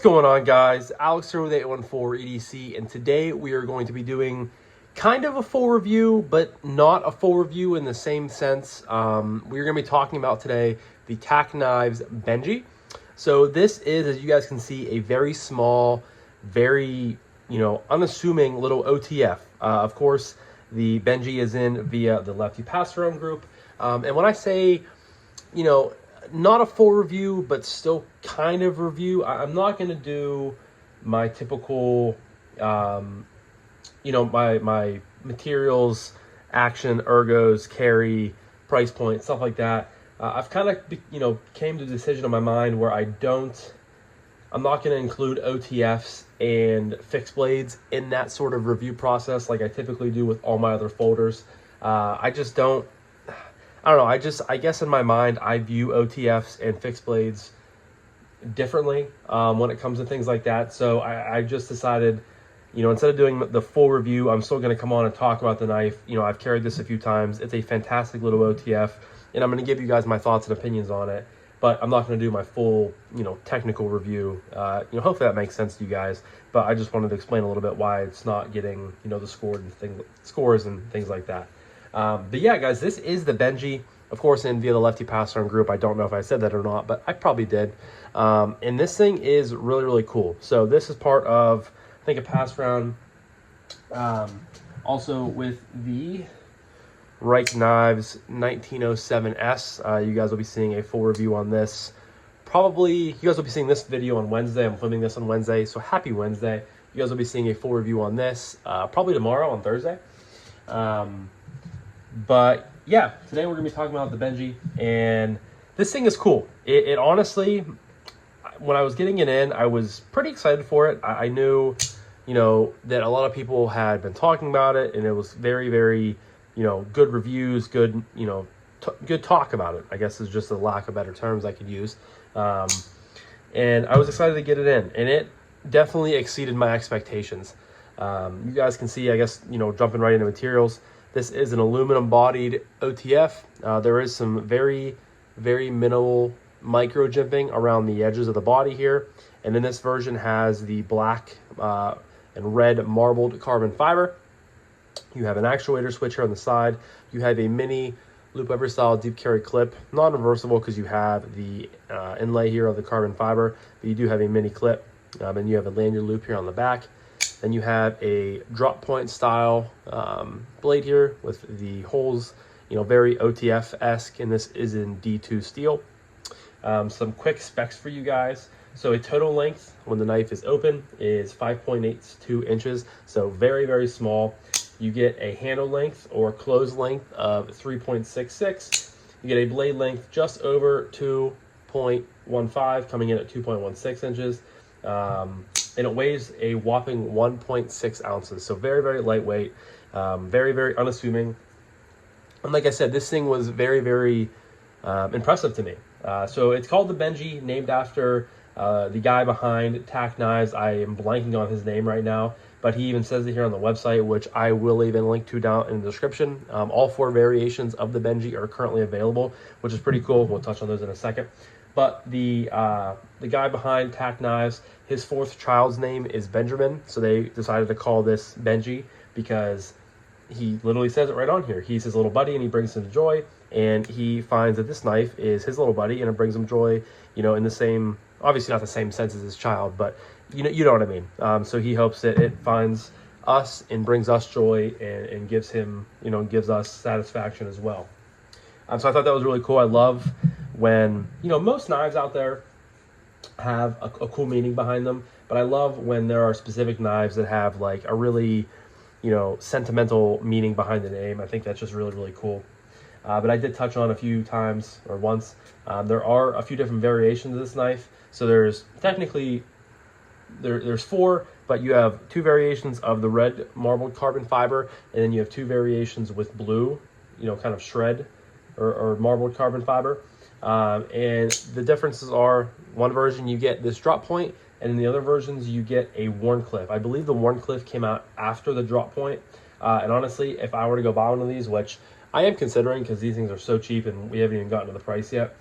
going on, guys? Alex here with 814 EDC, and today we are going to be doing kind of a full review, but not a full review in the same sense. We're going to be talking about today the Tacknives Benji. So this is, as you guys can see, a very small, very, unassuming little OTF. Of course, the Benji is in via the Lefty passaround group. And when I say, not a full review, but still kind of review, I'm not going to do my typical, my materials, action, ergos, carry, price point, stuff like that. I've kind of, came to the decision in my mind where I'm not going to include OTFs and fixed blades in that sort of review process like I typically do with all my other folders. I guess in my mind, I view OTFs and fixed blades differently when it comes to things like that. So I just decided, instead of doing the full review, I'm still going to come on and talk about the knife. I've carried this a few times. It's a fantastic little OTF, and I'm going to give you guys my thoughts and opinions on it. But I'm not going to do my full, technical review. Hopefully that makes sense to you guys. But I just wanted to explain a little bit why it's not getting, the scores and things like that. But yeah, guys, this is the Benji, of course, in via the Lefty passaround group. I don't know if I said that or not, but I probably did. And this thing is really, really cool. So this is part of, I think, a passaround, also with the Tacknives 1907S. You guys will be seeing a full review on this. Probably, you guys will be seeing this video on Wednesday. I'm filming this on Wednesday, so happy Wednesday. You guys will be seeing a full review on this, probably tomorrow on Thursday. But yeah, today we're going to be talking about the Benji, and this thing is cool. It honestly, when I was getting it in, I was pretty excited for it. I knew, that a lot of people had been talking about it, and it was very, very, good reviews, good, good talk about it, I guess is just a lack of better terms I could use. And I was excited to get it in, and it definitely exceeded my expectations. You guys can see, I guess, jumping right into materials. This is an aluminum bodied OTF. There is some very, very minimal micro jimping around the edges of the body here. And then this version has the black and red marbled carbon fiber. You have an actuator switch here on the side. You have a mini loop over style deep carry clip, non-reversible because you have the inlay here of the carbon fiber, but you do have a mini clip. And you have a lanyard loop here on the back. Then you have a drop point style blade here with the holes, very OTF-esque, and this is in D2 steel. Some quick specs for you guys. So a total length when the knife is open is 5.82 inches, so very, very small. You get a handle length or close length of 3.66. You get a blade length just over 2.15, coming in at 2.16 inches. And it weighs a whopping 1.6 ounces. So very, very lightweight, very, very unassuming. And like I said, this thing was very, very impressive to me. So it's called the Benji, named after the guy behind Tacknives. I am blanking on his name right now, but he even says it here on the website, which I will even link to down in the description. All 4 variations of the Benji are currently available, which is pretty cool. We'll touch on those in a second. But the guy behind Tacknives, his 4th child's name is Benjamin, so they decided to call this Benji because he literally says it right on here. He's his little buddy, and he brings him joy, and he finds that this knife is his little buddy, and it brings him joy, in the same, obviously not the same sense as his child, but you know what I mean. So he hopes that it finds us and brings us joy and gives him, gives us satisfaction as well. So I thought that was really cool. I love when, most knives out there have a cool meaning behind them, but I love when there are specific knives that have like a really, sentimental meaning behind the name. I think that's just really, really cool. But I did touch on a few times or once. There are a few different variations of this knife. So there's technically, there's 4, but you have 2 variations of the red marbled carbon fiber, and then you have 2 variations with blue, kind of shred or marbled carbon fiber. And the differences are, one version you get this drop point, and in the other versions you get a worn clip. I believe the worn clip came out after the drop point. And honestly, if I were to go buy one of these, which I am considering because these things are so cheap and we haven't even gotten to the price yet,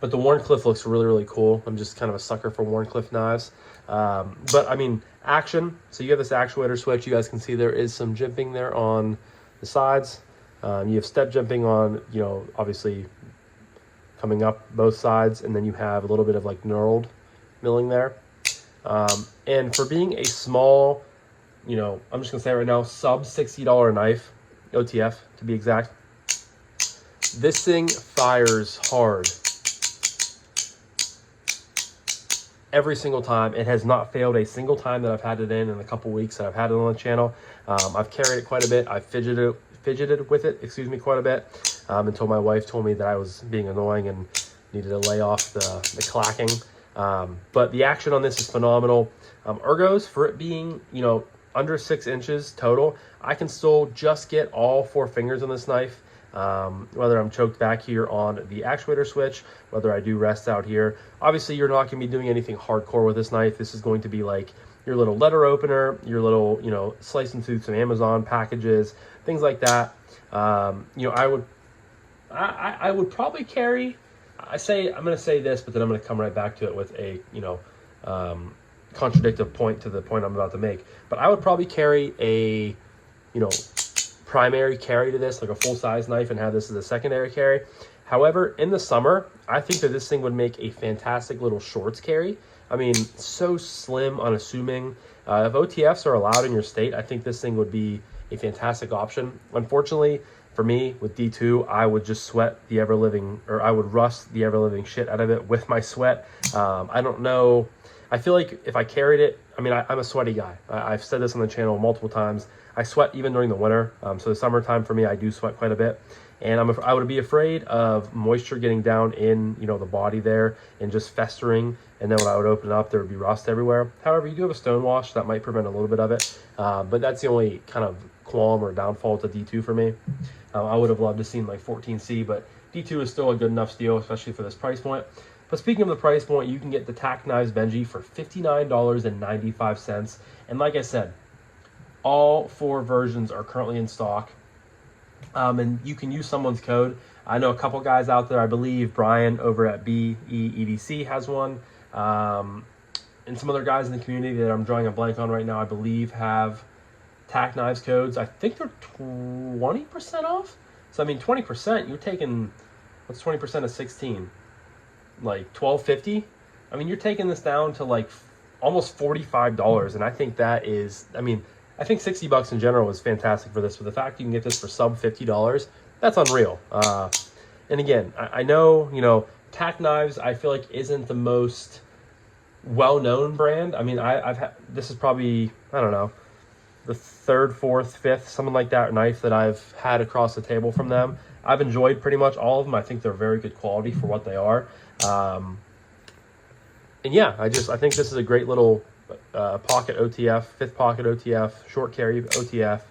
But the Wharncliffe looks really, really cool. I'm just kind of a sucker for Wharncliffe knives. But I mean, action. So you have this actuator switch. You guys can see there is some jimping there on the sides. You have step jimping on, you know, obviously coming up both sides. And then you have a little bit of like knurled milling there. And for being a small, you know, I'm just going to say right now, sub $60 knife, OTF to be exact, this thing fires hard. Every single time. It has not failed a single time that I've had it in a couple weeks that I've had it on the channel. I've carried it quite a bit. I've fidgeted with it, excuse me, quite a bit, until my wife told me that I was being annoying and needed to lay off the clacking. But the action on this is phenomenal. Ergos, for it being, you know, under 6 inches total, I can still just get all 4 fingers on this knife. Whether I'm choked back here on the actuator switch, whether I do rest out here. Obviously, you're not going to be doing anything hardcore with this knife. This is going to be like your little letter opener, your little, you know, slicing through some Amazon packages, things like that. You know, I would probably carry, I'm going to say this, but then I'm going to come right back to it with a, you know, contradictive point to the point I'm about to make. But I would probably carry a, you know, primary carry to this, like a full-size knife, and have this as a secondary carry. However, in the summer, I think that this thing would make a fantastic little shorts carry. I mean, so slim, unassuming. If OTFs are allowed in your state, I think this thing would be a fantastic option. Unfortunately, for me, with D2, I would just sweat the ever-living, or I would rust the ever-living shit out of it with my sweat. I don't know. I feel like if I carried it, I mean, I'm a sweaty guy. I've said this on the channel multiple times. I sweat even during the winter. So the summertime for me, I do sweat quite a bit. And I would be afraid of moisture getting down in, you know, the body there and just festering. And then when I would open it up, there would be rust everywhere. However, you do have a stone wash that might prevent a little bit of it. But that's the only kind of qualm or downfall to D2 for me. I would have loved to seen like 14C, but D2 is still a good enough steal, especially for this price point. But speaking of the price point, you can get the Tacknives Benji for $59.95. And like I said, all 4 versions are currently in stock. And you can use someone's code. I know a couple guys out there. I believe Brian over at BEEDC has one. And some other guys in the community that I'm drawing a blank on right now, I believe have Tacknives codes. I think they're 20% off. So, I mean, 20%, you're taking, what's 20% of 16? Like $12.50. I mean, you're taking this down to like almost $45, and I think that is, I mean, I think $60 in general is fantastic for this. But the fact you can get this for sub $50, that's unreal. And again, I know, you know, Tacknives, I feel like isn't the most well-known brand. I mean, I've had, this is probably, I don't know, the 3rd, 4th, 5th, something like that knife that I've had across the table from them. I've enjoyed pretty much all of them. I think they're very good quality for what they are. And yeah, I think this is a great little pocket OTF, 5th pocket OTF, short carry OTF.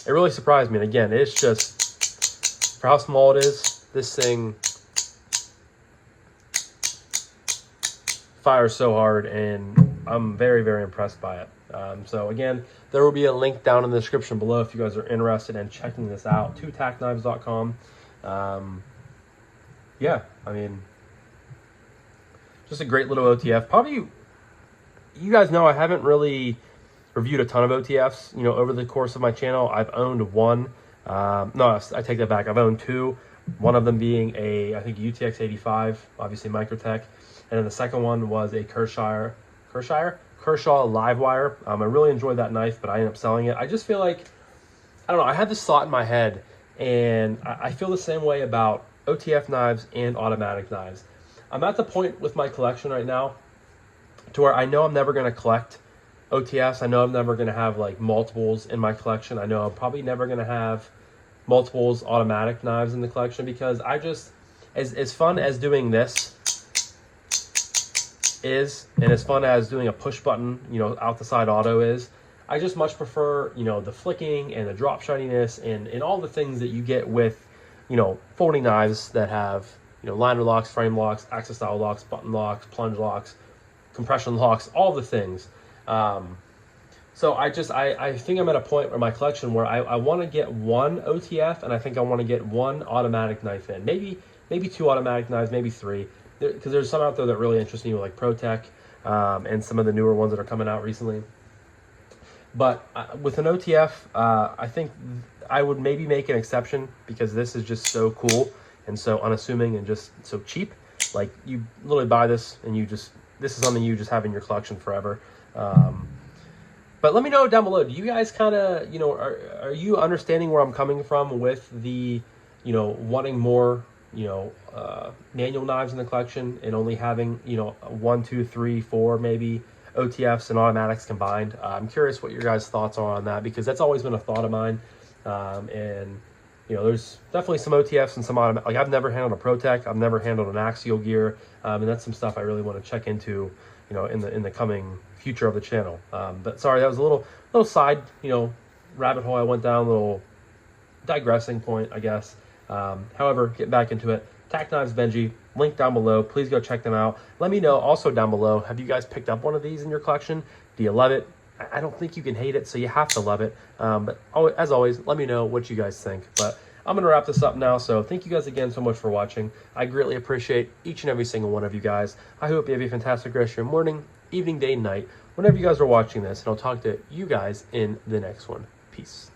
It really surprised me. And again, it's just, for how small it is, this thing fires so hard, and I'm very, very impressed by it. So again, there will be a link down in the description below if you guys are interested in checking this out, to tacknives.com. Yeah, I mean, just a great little OTF. Probably, you guys know I haven't really reviewed a ton of OTFs, you know, over the course of my channel. I've owned one. No, I take that back. I've owned 2. One of them being a, I think, UTX 85, obviously Microtech. And then the second one was a Kershaw Livewire. I really enjoyed that knife, but I ended up selling it. I just feel like, I don't know, I had this thought in my head, and I feel the same way about OTF knives and automatic knives. I'm at the point with my collection right now to where I know I'm never going to collect OTFs. I know I'm never going to have like multiples in my collection. I know I'm probably never going to have multiples automatic knives in the collection, because I just, as fun as doing this is, and as fun as doing a push button, you know, out the side auto is, I just much prefer, you know, the flicking and the drop shininess and all the things that you get with, you know, folding knives that have, you know, liner locks, frame locks, axis style locks, button locks, plunge locks, compression locks, all the things. So I think I'm at a point in my collection where I want to get one OTF, and I think I want to get one automatic knife in. Maybe maybe 2 automatic knives, maybe 3, because there's some out there that really interest me, like ProTech, and some of the newer ones that are coming out recently. But with an OTF, I think I would maybe make an exception, because this is just so cool and so unassuming and just so cheap. Like, you literally buy this and this is something you just have in your collection forever. But let me know down below, do you guys kind of, are you understanding where I'm coming from with the, wanting more, manual knives in the collection, and only having, 1, 2, 3, 4 maybe OTFs and automatics combined? I'm curious what your guys' thoughts are on that, because that's always been a thought of mine. And there's definitely some OTFs and some automatic. Like, I've never handled a ProTech, I've never handled an axial gear, and that's some stuff I really want to check into, in the coming future of the channel. But sorry, that was a little side, rabbit hole I went down, a little digressing point, I guess. However, getting back into it, Tacknives Benji, link down below. Please go check them out. Let me know also down below, have you guys picked up one of these in your collection? Do you love it? I don't think you can hate it, so you have to love it. But as always, let me know what you guys think. But I'm going to wrap this up now, so thank you guys again so much for watching. I greatly appreciate each and every single one of you guys. I hope you have a fantastic rest of your morning, evening, day, night, whenever you guys are watching this, and I'll talk to you guys in the next one. Peace.